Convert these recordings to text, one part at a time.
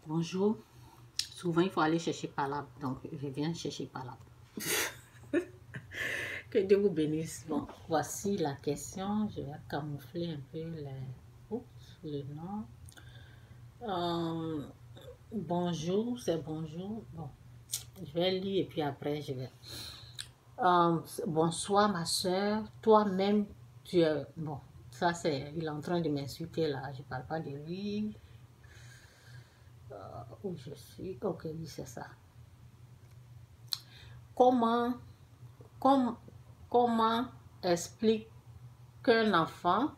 Bonjour. Souvent, il faut aller chercher par là. Donc, je viens chercher par là. Que Dieu vous bénisse. Bon, voici la question. Je vais camoufler un peu le nom. Bonjour, c'est bonjour. Bon, je vais lire et puis après, je vais... bonsoir, ma soeur. Toi-même, tu es... Bon, ça, c'est... Il est en train de m'insulter, là. Je ne parle pas de lui. Où je suis. Ok, oui, c'est ça. Comment explique qu'un enfant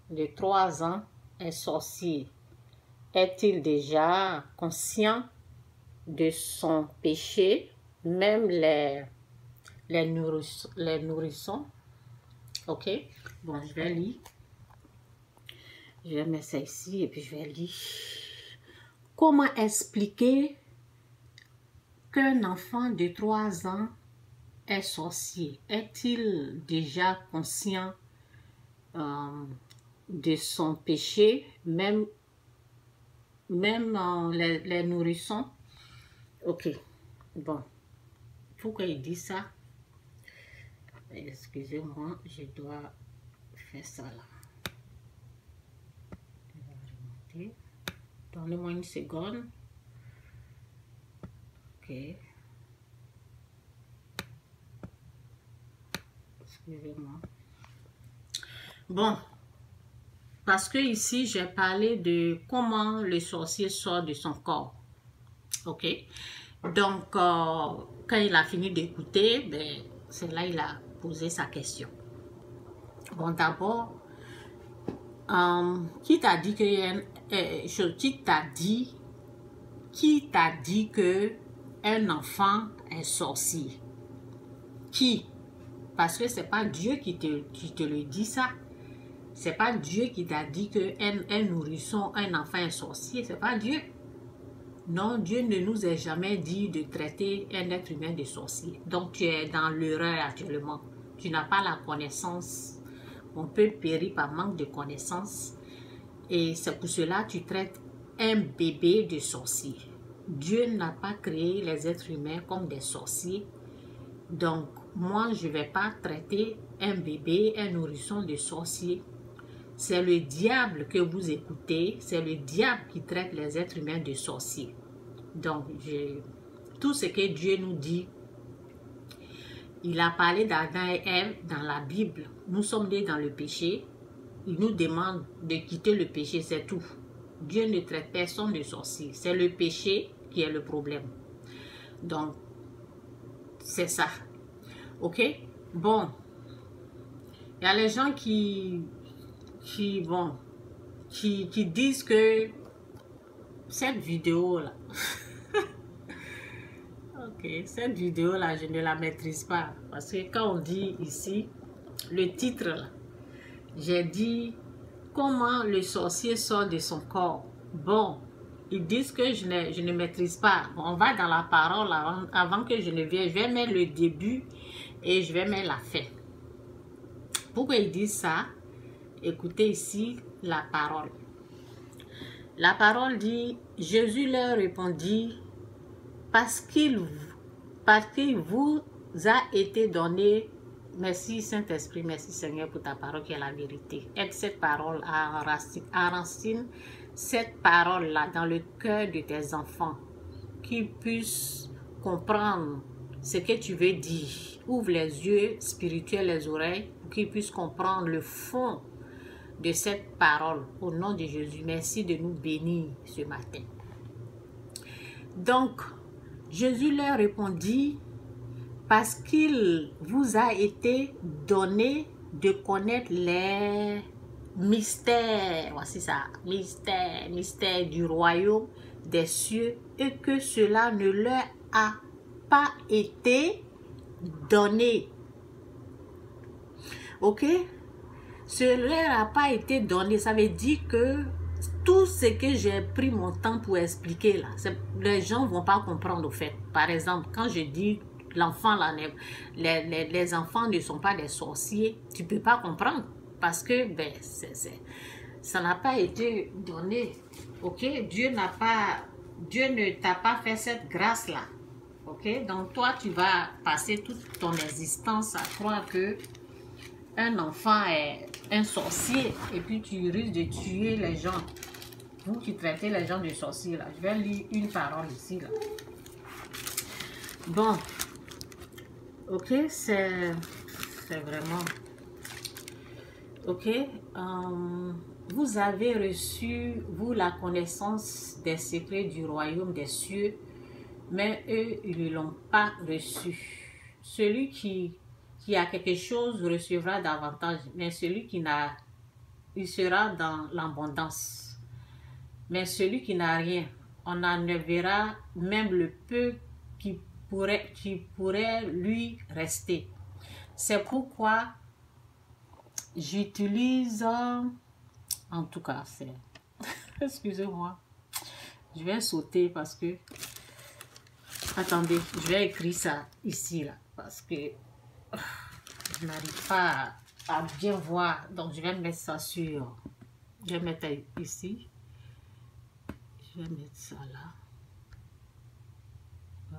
de 3 ans est sorcier? Est-il déjà conscient de son péché, même les nourrissons? Ok, bon, je vais lire. Je vais mettre ça ici et puis je vais lire. Comment expliquer qu'un enfant de 3 ans est sorcier? Est-il déjà conscient de son péché, même les nourrissons? Ok, bon, pourquoi il dit ça? Excusez-moi, je dois faire ça là. Donnez-moi une seconde. Ok. Excusez-moi. Bon, parce que ici, j'ai parlé de comment le sorcier sort de son corps. Ok. Donc, quand il a fini d'écouter, ben, c'est là il a posé sa question. Bon, d'abord, qui t'a dit que un enfant est sorcier? Qui? Parce que c'est pas Dieu qui te le dit ça. C'est pas Dieu qui t'a dit que un nourrisson, un enfant est sorcier. C'est pas Dieu. Non, Dieu ne nous a jamais dit de traiter un être humain de sorcier. Donc tu es dans l'erreur actuellement. Tu n'as pas la connaissance. On peut périr par manque de connaissance. Et c'est pour cela que tu traites un bébé de sorcier. Dieu n'a pas créé les êtres humains comme des sorciers. Donc, moi, je ne vais pas traiter un bébé, un nourrisson de sorcier. C'est le diable que vous écoutez. C'est le diable qui traite les êtres humains de sorciers. Donc, tout ce que Dieu nous dit, il a parlé d'Adam et Ève dans la Bible. Nous sommes nés dans le péché. Il nous demande de quitter le péché, c'est tout. Dieu ne traite personne de sorcier. C'est le péché qui est le problème. Donc, c'est ça. Ok? Bon. Il y a les gens qui disent que cette vidéo-là, ok, cette vidéo-là, je ne la maîtrise pas. Parce que quand on dit ici, le titre là, j'ai dit comment le sorcier sort de son corps. Bon, ils disent que je ne maîtrise pas. Bon, on va dans la parole avant que je ne vienne. Je vais mettre le début et je vais mettre la fin. Pourquoi ils disent ça? Écoutez ici la parole. La parole dit, Jésus leur répondit, parce qu'il vous a été donné. Merci Saint-Esprit, merci Seigneur pour ta parole qui est la vérité. Aide cette parole à enraciner cette parole-là dans le cœur de tes enfants, qu'ils puissent comprendre ce que tu veux dire. Ouvre les yeux spirituels, les oreilles, pour qu'ils puissent comprendre le fond de cette parole. Au nom de Jésus, merci de nous bénir ce matin. Donc, Jésus leur répondit, parce qu'il vous a été donné de connaître les mystères, voici ça, mystère du royaume des cieux, et que cela ne leur a pas été donné. Ok? Cela n'a pas été donné, ça veut dire que tout ce que j'ai pris mon temps pour expliquer là, les gens ne vont pas comprendre au fait. Par exemple, quand je dis l'enfant là, les enfants ne sont pas des sorciers, tu ne peux pas comprendre parce que ça n'a pas été donné. Ok, Dieu n'a pas Dieu ne t'a pas fait cette grâce-là. Ok? Donc toi, tu vas passer toute ton existence à croire que un enfant est un sorcier et puis tu risques de tuer les gens. Vous qui traitez les gens de sorciers là. Je vais lire une parole ici là. Bon. Ok, c'est vraiment... Ok. Vous avez reçu, vous, la connaissance des secrets du royaume des cieux, mais eux, ils ne l'ont pas reçu. Celui qui a quelque chose recevra davantage, mais celui qui n'a, il sera dans l'abondance. Mais celui qui n'a rien, on en verra même le peu qui pourrait lui rester. C'est pourquoi j'utilise, en tout cas, c'est... Excusez-moi, je vais sauter parce que... Attendez, je vais écrire ça ici, là, parce que je n'arrive pas à bien voir. Donc, je vais mettre ça sur... Je vais mettre ici. Je vais mettre ça là.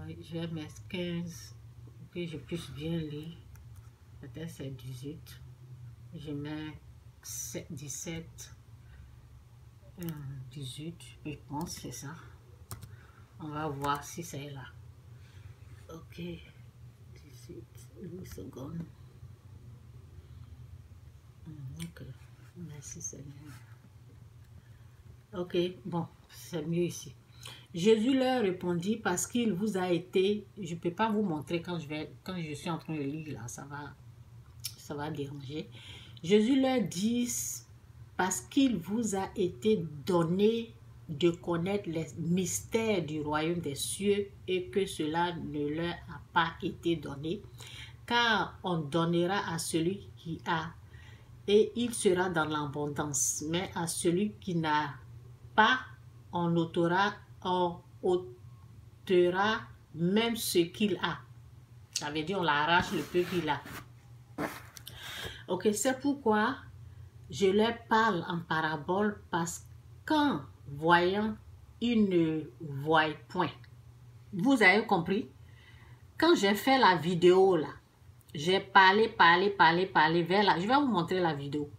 Oui, je vais mettre 15 pour que je puisse bien lire. Peut-être c'est 18. Je mets 17, 18, je pense c'est ça. On va voir si c'est là. Ok, 18, une seconde. Ok, merci Seigneur. Ok, bon, c'est mieux ici. Jésus leur répondit parce qu'il vous a été, je ne peux pas vous montrer quand je suis en train de lire là, ça va déranger. Jésus leur dit parce qu'il vous a été donné de connaître les mystères du royaume des cieux et que cela ne leur a pas été donné, car on donnera à celui qui a et il sera dans l'abondance, mais à celui qui n'a pas, on ôtera même ce qu'il a. Ça veut dire on l'arrache le peu qu'il a. Ok, c'est pourquoi je leur parle en parabole parce qu'en voyant, ils ne voient point. Vous avez compris? Quand j'ai fait la vidéo là, j'ai parlé vers la... Je vais vous montrer la vidéo.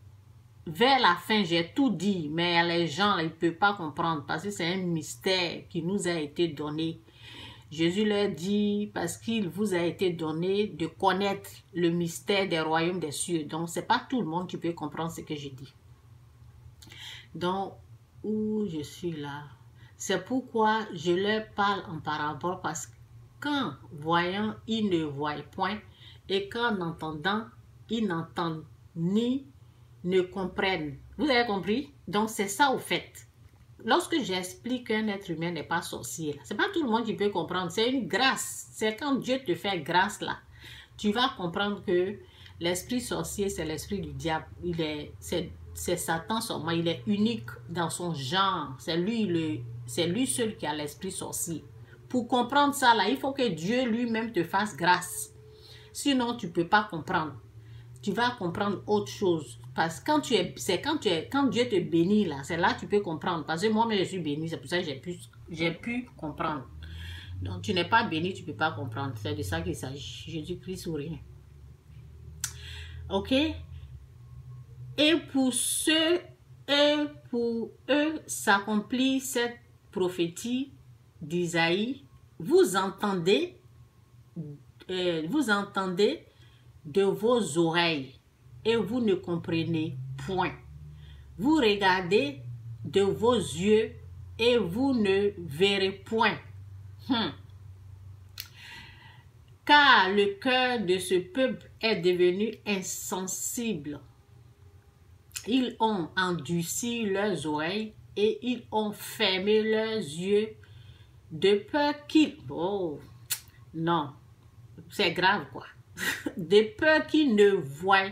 Vers la fin, j'ai tout dit, mais les gens, ils ne peuvent pas comprendre parce que c'est un mystère qui nous a été donné. Jésus leur dit, parce qu'il vous a été donné de connaître le mystère des royaumes des cieux. Donc, ce n'est pas tout le monde qui peut comprendre ce que je dis. Donc, où je suis là, c'est pourquoi je leur parle en parabole parce qu'en voyant, ils ne voient point et qu'en entendant, ils n'entendent ni ne comprennent. Vous avez compris? Donc, c'est ça au fait. Lorsque j'explique qu'un être humain n'est pas sorcier, c'est pas tout le monde qui peut comprendre. C'est une grâce. C'est quand Dieu te fait grâce là, tu vas comprendre que l'esprit sorcier, c'est l'esprit du diable. C'est Satan seulement. Il est unique dans son genre. C'est lui seul qui a l'esprit sorcier. Pour comprendre ça là, il faut que Dieu lui-même te fasse grâce. Sinon, tu peux pas comprendre. Tu vas comprendre autre chose. Parce que quand Dieu te bénit là, c'est là que tu peux comprendre. Parce que moi-même, je suis béni, c'est pour ça que j'ai pu comprendre. Donc, tu n'es pas béni, tu ne peux pas comprendre. C'est de ça qu'il s'agit. Jésus-Christ ou rien. Ok? Et pour eux s'accomplit cette prophétie d'Isaïe. Vous entendez de vos oreilles et vous ne comprenez point. Vous regardez de vos yeux et vous ne verrez point. Car le cœur de ce peuple est devenu insensible. Ils ont endurci leurs oreilles et ils ont fermé leurs yeux de peur qu'ils... Oh, non, c'est grave quoi. De peur qu'ils ne voient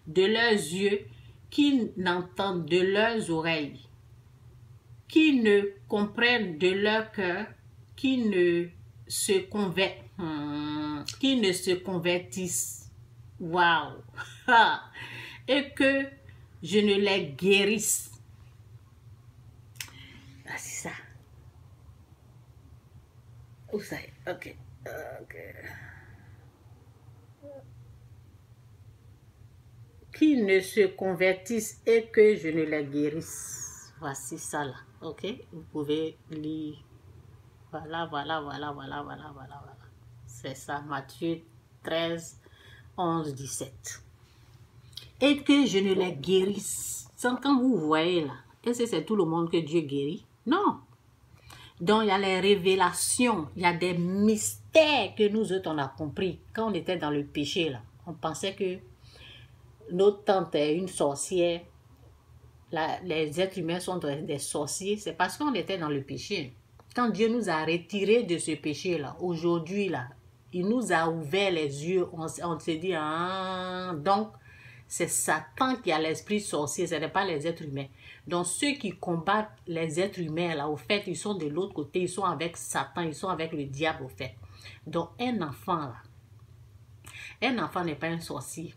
de leurs yeux, qu'ils n'entendent de leurs oreilles, qu'ils ne comprennent de leur cœur, qu'ils ne se convertissent. Waouh! Et que je ne les guérisse. Ah, c'est ça. Où ça est? Ok. Ok. Qu'ils ne se convertissent et que je ne les guérisse. Voici ça là. Ok. Vous pouvez lire. Voilà, voilà, voilà, voilà, voilà, voilà, voilà. C'est ça, Matthieu 13, 11, 17. Et que je ne les guérisse. Sans quand vous voyez là, est-ce que c'est tout le monde que Dieu guérit? Non. Donc, il y a les révélations, il y a des mystères que nous autres, on a compris. Quand on était dans le péché, là, on pensait que notre tante est une sorcière. Les êtres humains sont des sorciers. C'est parce qu'on était dans le péché. Quand Dieu nous a retirés de ce péché-là, aujourd'hui, là, il nous a ouvert les yeux. On s'est dit, ah, donc, c'est Satan qui a l'esprit sorcier, ce n'est pas les êtres humains. Donc, ceux qui combattent les êtres humains, là, au fait, ils sont de l'autre côté, ils sont avec Satan, ils sont avec le diable, au fait. Donc, un enfant n'est pas un sorcier.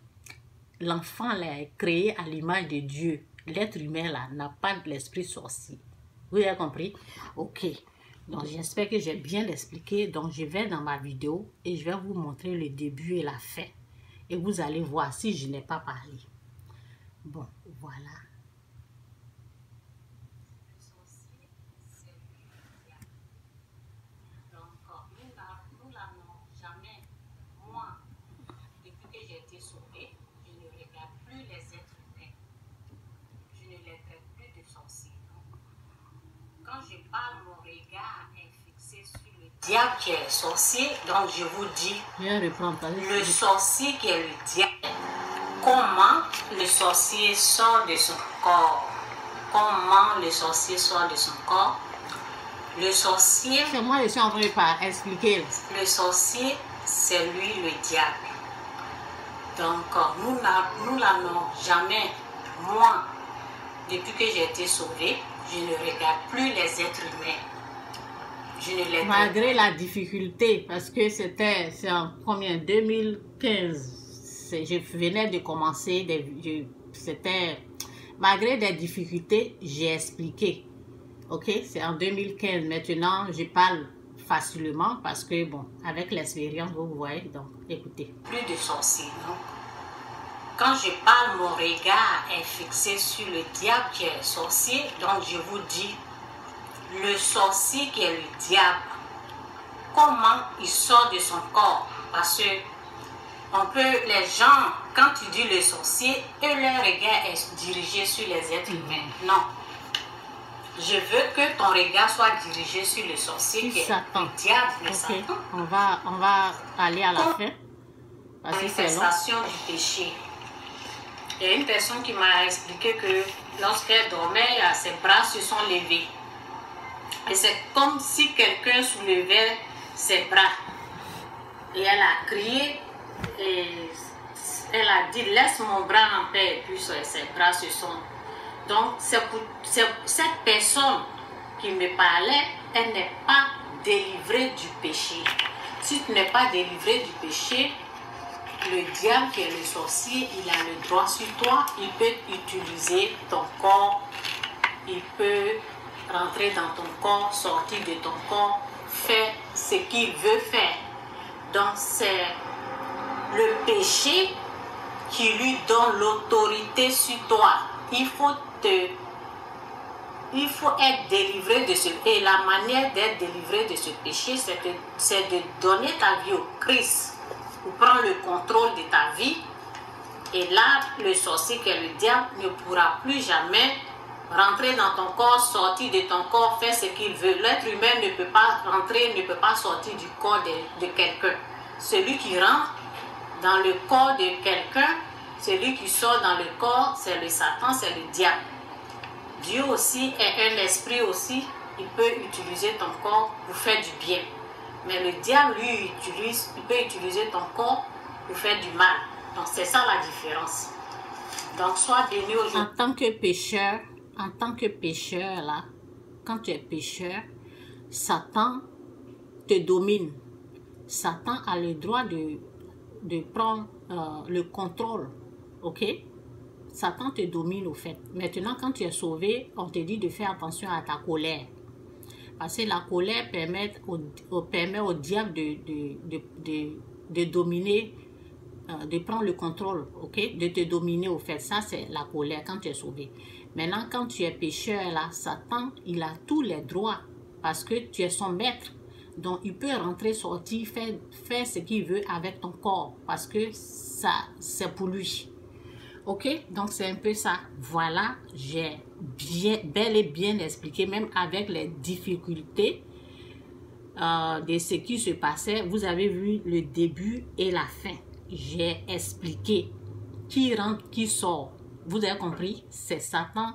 L'enfant, là, est créé à l'image de Dieu. L'être humain, là, n'a pas de l'esprit sorcier. Vous avez compris? Ok. Donc, j'espère que j'ai bien expliqué. Donc, je vais dans ma vidéo et je vais vous montrer le début et la fin. Et vous allez voir si je n'ai pas parlé. Bon, voilà. Le sorcier, c'est lui. Donc, nous n'avons jamais, moi, depuis que j'ai été sauvée, je ne regarde plus les êtres humains. Je ne les traite plus de sorciers. Quand je parle, mon regard est fixé sur le diable qui est sorcier. Donc, je vous dis, le sorcier qui est le diable. Comment le sorcier sort de son corps? Comment le sorcier sort de son corps? Le sorcier... C'est moi, je suis en train de expliquer. Le sorcier, c'est lui le diable. Donc, nous n'allons jamais, moi, depuis que j'ai été sauvée, je ne regarde plus les êtres humains. Je ne les Malgré la difficulté, parce que c'est en combien? 2015. Je venais de commencer, malgré des difficultés, j'ai expliqué. Ok, c'est en 2015. Maintenant, je parle facilement parce que, bon, avec l'expérience, vous voyez, donc, écoutez. Plus de sorciers, non? Quand je parle, mon regard est fixé sur le diable qui est sorcier, donc je vous dis, le sorcier qui est le diable, comment il sort de son corps? Parce que les gens, quand tu dis le sorcier, eux, leur regard est dirigé sur les êtres humains. Non. Je veux que ton regard soit dirigé sur le sorcier qui est le diable, le Satan. On va aller à la fin. La manifestation du péché. Il y a une personne qui m'a expliqué que lorsqu'elle dormait, ses bras se sont levés. Et c'est comme si quelqu'un soulevait ses bras. Et elle a crié. Et elle a dit, laisse mon bras en paix. Et puis ses bras se sont... Donc, cette personne qui me parlait, elle n'est pas délivrée du péché. Si tu n'es pas délivré du péché, le diable qui est le sorcier, il a le droit sur toi. Il peut utiliser ton corps. Il peut rentrer dans ton corps, sortir de ton corps, faire ce qu'il veut faire. Donc, c'est le péché qui lui donne l'autorité sur toi. Il faut être délivré de ce péché. Et la manière d'être délivré de ce péché, c'est de donner ta vie au Christ pour prendre le contrôle de ta vie. Et là, le sorcier qui est le diable ne pourra plus jamais rentrer dans ton corps, sortir de ton corps, faire ce qu'il veut. L'être humain ne peut pas rentrer, ne peut pas sortir du corps de quelqu'un. Celui qui rentre dans le corps de quelqu'un, celui qui sort dans le corps, c'est le Satan, c'est le diable. Dieu aussi est un esprit aussi, il peut utiliser ton corps pour faire du bien. Mais le diable, lui, il peut utiliser ton corps pour faire du mal. Donc, c'est ça la différence. Donc, sois béni aujourd'hui. En tant que pécheur, là, quand tu es pécheur, Satan te domine. Satan a le droit de prendre le contrôle. Ok? Satan te domine au fait. Maintenant, quand tu es sauvé, on te dit de faire attention à ta colère. Parce que la colère permet au diable de dominer, de prendre le contrôle, ok? De te dominer au fait. Ça, c'est la colère quand tu es sauvé. Maintenant, quand tu es pécheur, là, Satan, il a tous les droits parce que tu es son maître. Donc, il peut rentrer, sortir, faire ce qu'il veut avec ton corps parce que ça, c'est pour lui. Ok? Donc, c'est un peu ça. Voilà, j'ai bel et bien expliqué, même avec les difficultés de ce qui se passait. Vous avez vu le début et la fin. J'ai expliqué qui rentre, qui sort. Vous avez compris? C'est Satan.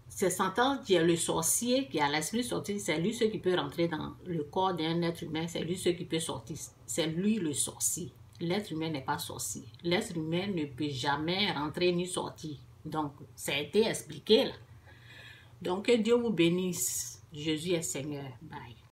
C'est Satan qui est le sorcier, qui a l'esprit sorti. C'est lui ce qui peut rentrer dans le corps d'un être humain. C'est lui ce qui peut sortir. C'est lui le sorcier. L'être humain n'est pas sorcier. L'être humain ne peut jamais rentrer ni sortir. Donc, ça a été expliqué là. Donc, que Dieu vous bénisse. Jésus est Seigneur. Bye.